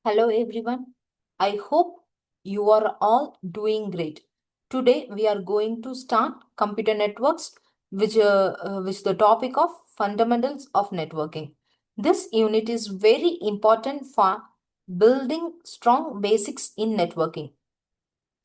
Hello everyone. I hope you are all doing great. Today we are going to start computer networks, which the topic of fundamentals of networking. This unit is very important for building strong basics in networking.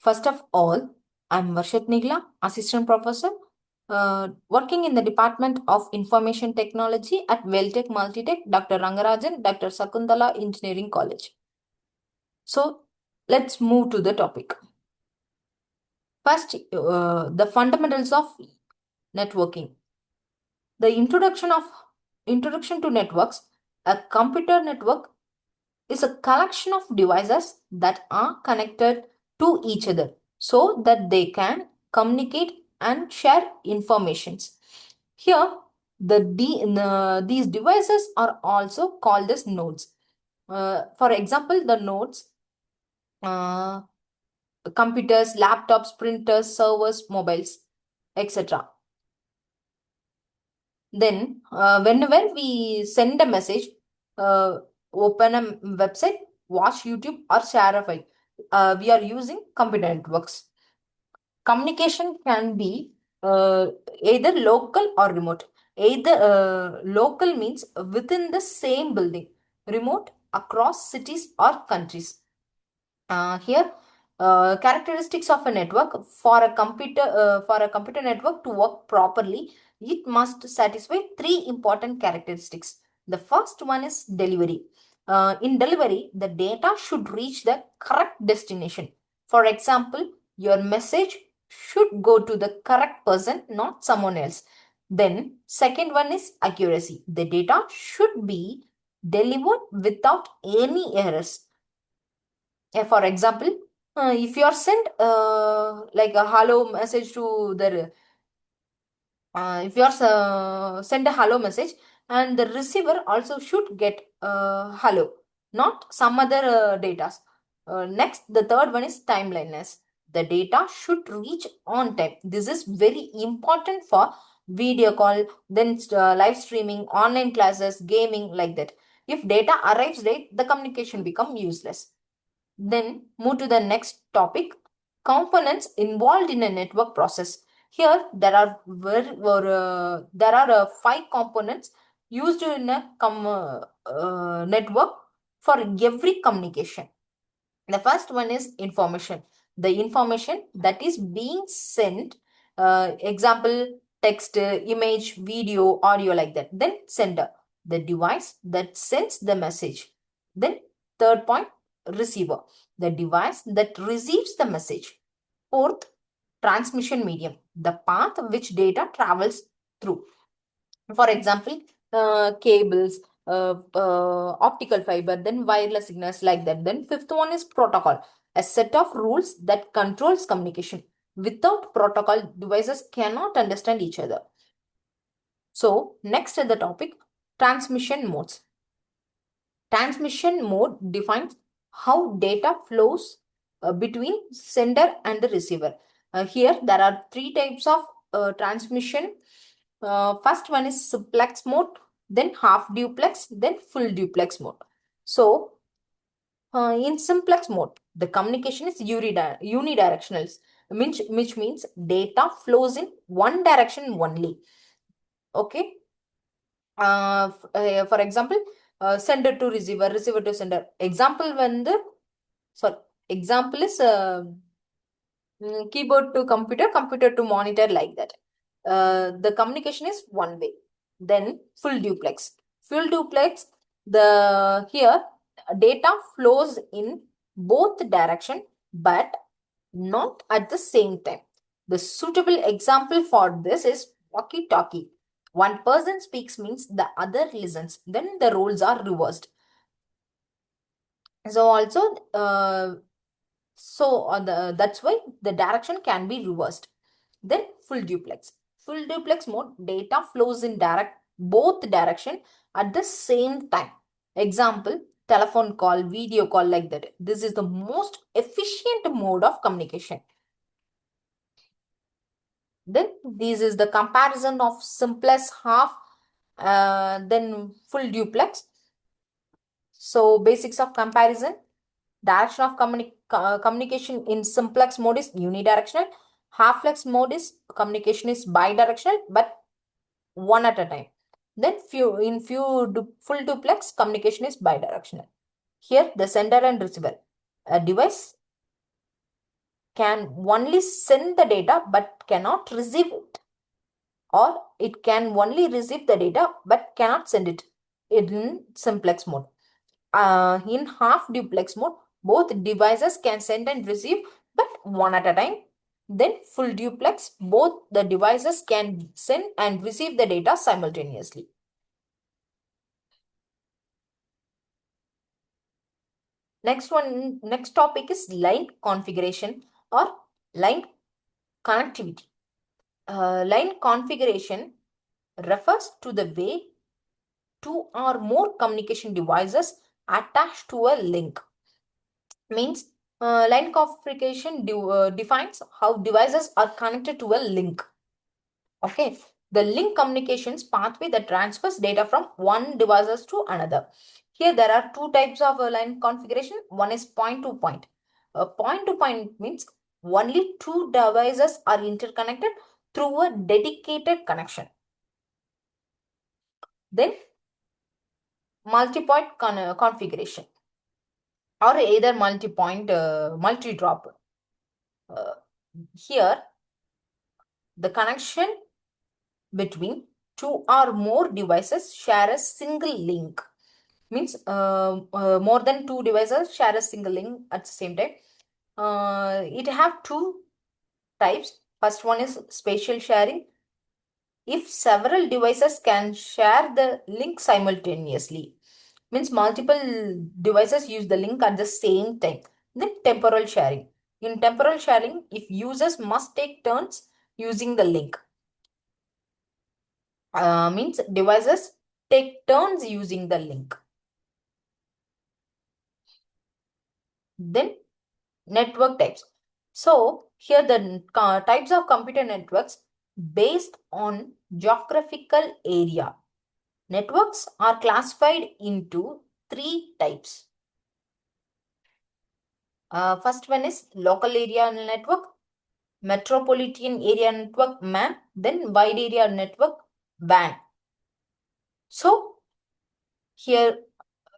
First of all, I'm Varshath Nikhila, Assistant Professor, working in the Department of Information Technology at Veltech Multitech, Dr. Rangarajan, Dr. Sakuntala Engineering College. So let's move to the topic. First, the fundamentals of networking. The introduction to networks. A computer network is a collection of devices that are connected to each other so that they can communicate and share informations. Here, these devices are also called as nodes. For example, the nodes computers, laptops, printers, servers, mobiles, etc. Then, whenever we send a message, open a website, watch YouTube, or share a file, we are using computer networks. Communication can be either local or remote. Either local means within the same building, remote across cities or countries. Here, characteristics of a network for a computer network to work properly, it must satisfy three important characteristics. The first one is delivery. In delivery, the data should reach the correct destination. For example, your message should go to the correct person, not someone else. Then, second one is accuracy. The data should be delivered without any errors. For example, if you are sent like a hello message to the if you are send a hello message, and the receiver also should get hello, not some other data. Next, the third one is timeliness. The data should reach on time. This is very important for video call, then live streaming, online classes, gaming, like that. If data arrives late, the communication become useless. Then move to the next topic, components involved in a network process. Here there are five components used in a network for every communication. The first one is information. The information that is being sent, example, text, image, video, audio, like that. Then sender, the device that sends the message. Then third point, receiver, the device that receives the message. Fourth, transmission medium, the path which data travels through. For example, cables, optical fiber, then wireless signals, like that. Then fifth one is protocol, a set of rules that controls communication. Without protocol, devices cannot understand each other. So next is the topic, transmission modes. Transmission mode defines how data flows between sender and the receiver. Here there are three types of transmission. First one is simplex mode, then half duplex, then full duplex mode. So in simplex mode, the communication is unidirectional, which means data flows in one direction only. Okay. For example, sender to receiver, receiver to sender. Example when the example is keyboard to computer, computer to monitor, like that. The communication is one way. Then full duplex. Full duplex, the here data flows in both direction but not at the same time. The suitable example for this is walkie-talkie. One person speaks means the other listens. Then the roles are reversed. So also, that's why the direction can be reversed. Then full duplex. Full duplex mode, data flows in both direction at the same time. Example, telephone call, video call, like that. This is the most efficient mode of communication. Then this is the comparison of simplest half, then full duplex. So basics of comparison. Direction of communication in simplex mode is unidirectional. Half-flex mode is communication is bidirectional, but one at a time. Then full duplex communication is bidirectional. Here the sender and receiver. A device can only send the data but cannot receive it, or it can only receive the data but cannot send it in simplex mode. In half duplex mode, both devices can send and receive, but one at a time. Then full duplex, both the devices can send and receive the data simultaneously. Next topic is line configuration or line connectivity. Line configuration refers to the way two or more communication devices attached to a link. Means line configuration defines how devices are connected to a link. Okay, the link communications pathway that transfers data from one devices to another. Here there are two types of line configuration. One is point to point. Point to point means only two devices are interconnected through a dedicated connection. Then multi-point configuration, or either multi-point multi-drop. Here the connection between two or more devices share a single link. Means more than two devices share a single link at the same time. It have two types. First one is spatial sharing. If several devices can share the link simultaneously, means multiple devices use the link at the same time. Then temporal sharing. In temporal sharing, if users must take turns using the link, means devices take turns using the link. Then network types. So here the types of computer networks based on geographical area. Networks are classified into three types. First one is local area network, metropolitan area network MAN, then wide area network WAN. So here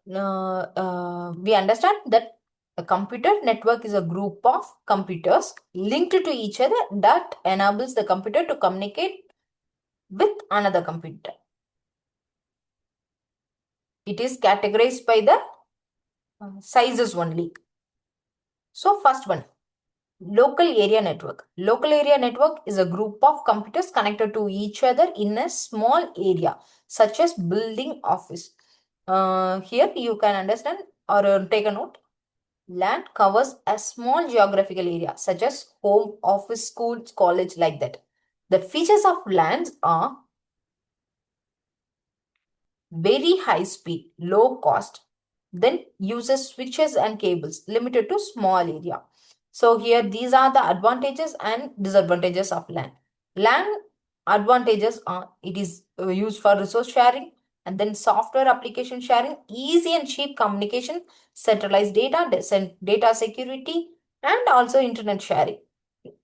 we understand that a computer network is a group of computers linked to each other that enables the computer to communicate with another computer. It is categorized by the sizes only. So first one, local area network. Local area network is a group of computers connected to each other in a small area, such as building, office. Here you can understand or take a note. Land covers a small geographical area, such as home, office, school, college, like that. The features of lands are very high speed, low cost, then uses switches and cables, limited to small area. So here these are the advantages and disadvantages of LAN. LAN advantages are it is used for resource sharing, and then software application sharing, easy and cheap communication, centralized data, data security, and also internet sharing.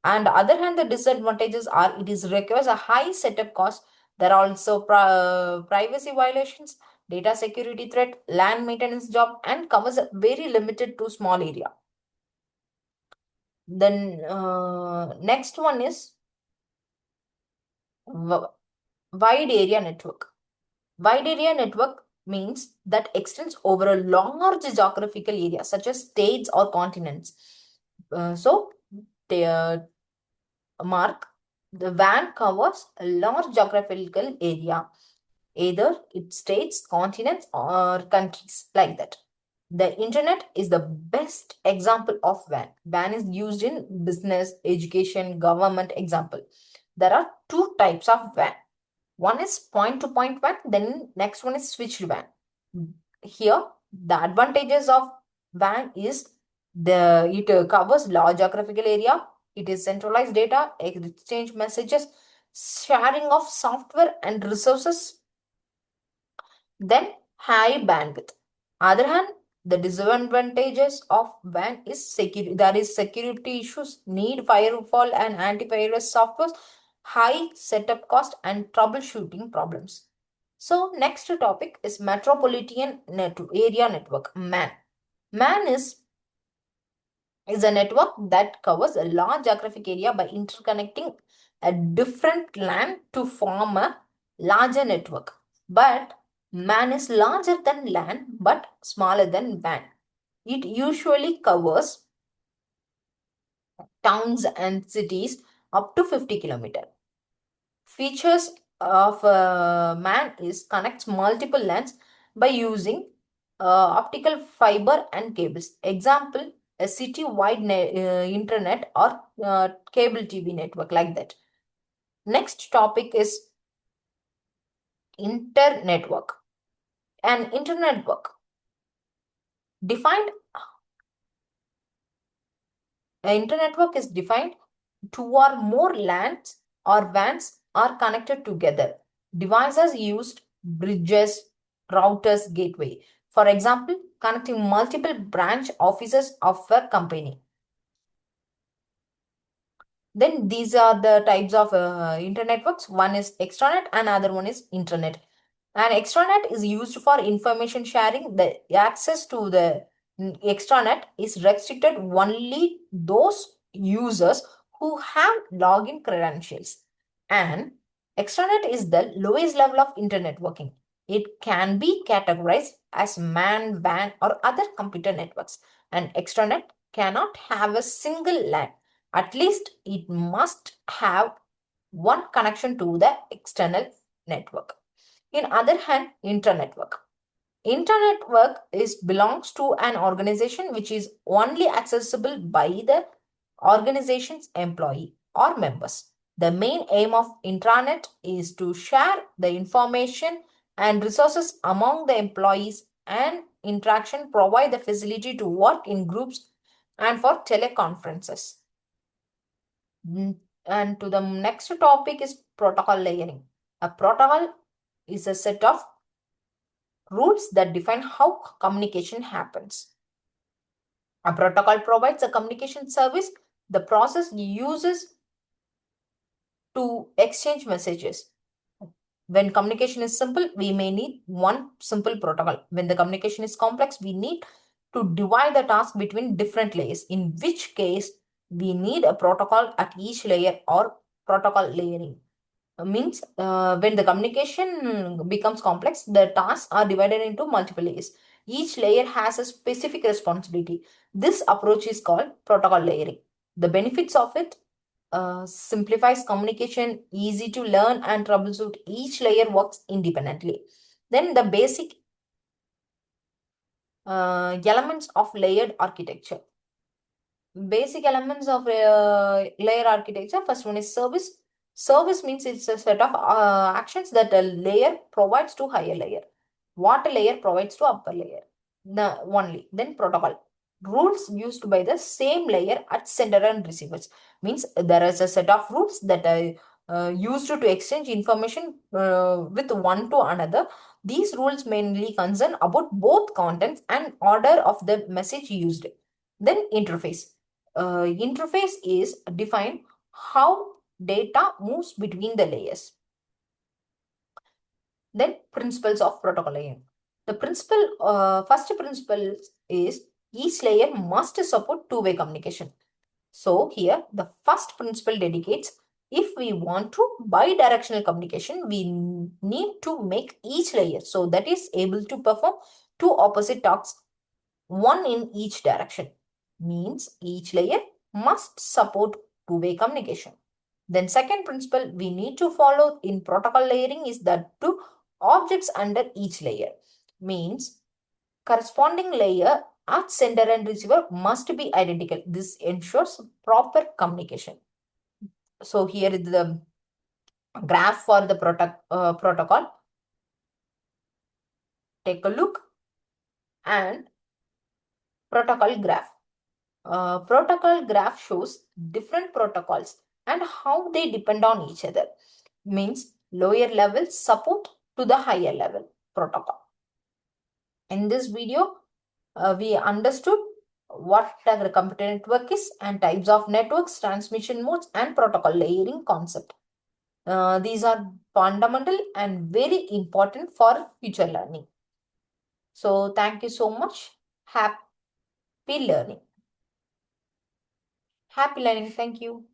On the other hand, the disadvantages are it is requires a high setup cost. There are also privacy violations, data security threat, land maintenance job, and covers a very limited to small area. Then next one is wide area network. Wide area network means that extends over a large geographical area such as states or continents. So the mark the WAN covers a large geographical area, either it states, continents, or countries, like that. The internet is the best example of WAN. WAN is used in business, education, government example. There are two types of WAN. One is point-to-point WAN, then next one is switched WAN. Here, the advantages of WAN is it covers large geographical area, it is centralized data, exchange messages, sharing of software and resources, then high bandwidth. Other hand, The disadvantages of WAN is security. There is security issues, need firewall and antivirus software, high setup cost, and troubleshooting problems. So next topic is metropolitan area network, MAN. MAN is a network that covers a large geographic area by interconnecting a different LAN to form a larger network. But MAN is larger than LAN but smaller than WAN. It usually covers towns and cities up to 50 km. Features of MAN is connects multiple LANs by using optical fiber and cables. Example, a city-wide internet or cable TV network like that. Next topic is internetwork. An internetwork defined. An internetwork is defined two or more LANs or WANs are connected together. Devices used bridges, routers, gateway. For example, connecting multiple branch offices of a company. Then these are the types of internetworks. One is extranet and other one is internet. An extranet is used for information sharing. The access to the extranet is restricted only those users who have login credentials. And extranet is the lowest level of internet networking. It can be categorized as MAN, WAN, or other computer networks. An extranet cannot have a single LAN. At least it must have one connection to the external network. In other hand, internetwork. Internetwork belongs to an organization which is only accessible by the organization's employee or members. The main aim of intranet is to share the information and resources among the employees, and interaction provide the facility to work in groups and for teleconferences. And to the next topic is protocol layering. A protocol is a set of rules that define how communication happens. A protocol provides a communication service. The process uses to exchange messages. When communication is simple, we may need one simple protocol. When the communication is complex, we need to divide the task between different layers, in which case we need a protocol at each layer or protocol layering. Means when the communication becomes complex, the tasks are divided into multiple layers. Each layer has a specific responsibility. This approach is called protocol layering. The benefits of it: simplifies communication, easy to learn and troubleshoot. Each layer works independently. Then the basic elements of layered architecture. Basic elements of layer architecture. First one is service. Service means it's a set of actions that a layer provides to higher layer. What a layer provides to upper layer. Only. Then protocol. Rules used by the same layer at sender and receivers. Means there is a set of rules that are used to exchange information with one to another. These rules mainly concern about both contents and order of the message used. Then interface. Interface is defined how data moves between the layers. Then principles of protocol layering. The first principle is each layer must support two-way communication. So here the first principle dedicates, if we want to bidirectional communication, we need to make each layer so that is able to perform two opposite tasks, one in each direction. Means each layer must support two-way communication. Then second principle we need to follow in protocol layering is that two objects under each layer. Means corresponding layer at sender and receiver must be identical. This ensures proper communication. So here is the graph for the protocol. Take a look. And protocol graph. Protocol graph shows different protocols and how they depend on each other. Means lower level support to the higher level protocol. In this video, We understood what a computer network is and types of networks, transmission modes, and protocol layering concept. These are fundamental and very important for future learning. So thank you so much. Happy learning. Happy learning. Thank you.